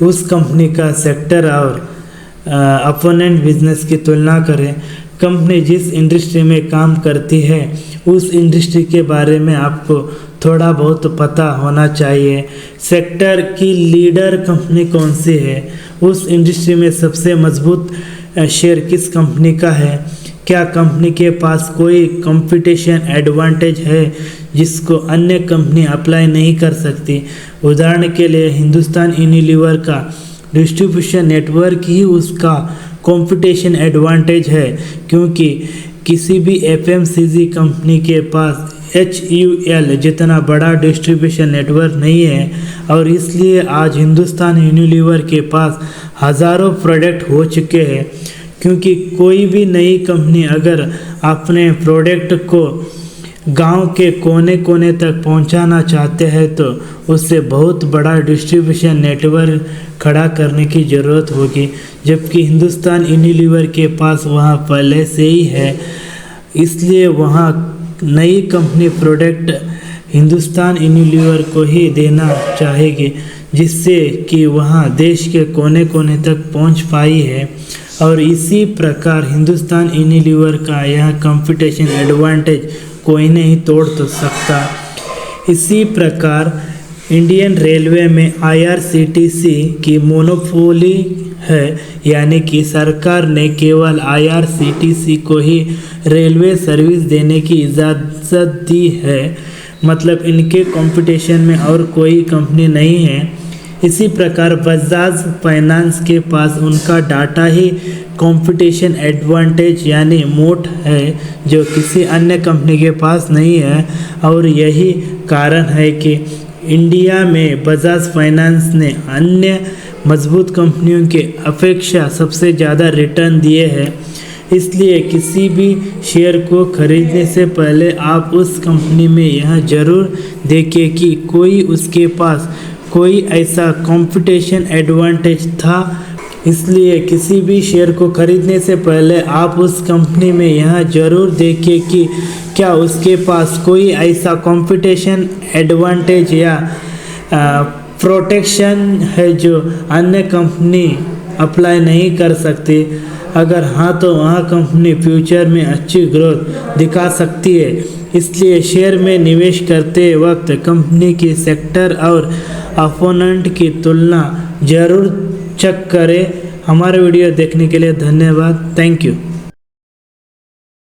उस कंपनी का सेक्टर और अपोनेंट बिजनेस की तुलना करें। कंपनी जिस इंडस्ट्री में काम करती है उस इंडस्ट्री के बारे में आपको थोड़ा बहुत पता होना चाहिए। सेक्टर की लीडर कंपनी कौन सी है, उस इंडस्ट्री में सबसे मजबूत शेयर किस कंपनी का है, क्या कंपनी के पास कोई कंपटीशन एडवांटेज है जिसको अन्य कंपनी अप्लाई नहीं कर सकती। उदाहरण के लिए हिंदुस्तान यूनिलीवर का डिस्ट्रीब्यूशन नेटवर्क ही उसका कंपटीशन एडवांटेज है, क्योंकि किसी भी एफएमसीजी कंपनी के पास HUL जितना बड़ा डिस्ट्रीब्यूशन नेटवर्क नहीं है और इसलिए आज हिंदुस्तान यूनिलीवर के पास हज़ारों प्रोडक्ट हो चुके हैं। क्योंकि कोई भी नई कंपनी अगर अपने प्रोडक्ट को गांव के कोने कोने तक पहुंचाना चाहते हैं तो उससे बहुत बड़ा डिस्ट्रीब्यूशन नेटवर्क खड़ा करने की ज़रूरत होगी, जबकि हिंदुस्तान यूनिलीवर के पास वहाँ पहले से ही है। इसलिए वहाँ नई कंपनी प्रोडक्ट हिंदुस्तान यूनिलीवर को ही देना चाहेगी, जिससे कि वहाँ देश के कोने कोने तक पहुँच पाई है। और इसी प्रकार हिंदुस्तान यूनिलीवर का यह कंपटीशन एडवांटेज कोई नहीं तोड़ तो सकता। इसी प्रकार इंडियन रेलवे में IRCTC की मोनोपोली है, यानी कि सरकार ने केवल IRCTC को ही रेलवे सर्विस देने की इजाज़त दी है, मतलब इनके कंपटीशन में और कोई कंपनी नहीं है। इसी प्रकार बजाज फाइनेंस के पास उनका डाटा ही कंपटीशन एडवांटेज यानी मोट है, जो किसी अन्य कंपनी के पास नहीं है। और यही कारण है कि इंडिया में बजाज फाइनेंस ने अन्य मजबूत कंपनियों के अपेक्षा सबसे ज़्यादा रिटर्न दिए हैं। इसलिए किसी भी शेयर को खरीदने से पहले आप उस कंपनी में यह ज़रूर देखें कि कोई उसके पास कोई ऐसा कंपटीशन एडवांटेज था। इसलिए किसी भी शेयर को खरीदने से पहले आप उस कंपनी में यह ज़रूर देखें कि क्या उसके पास कोई ऐसा कंपटीशन एडवांटेज या प्रोटेक्शन है जो अन्य कंपनी अप्लाई नहीं कर सकती। अगर हाँ तो वह कंपनी फ्यूचर में अच्छी ग्रोथ दिखा सकती है। इसलिए शेयर में निवेश करते वक्त कंपनी की सेक्टर और अपोनेंट की तुलना ज़रूर चेक करें। हमारे वीडियो देखने के लिए धन्यवाद। Thank you.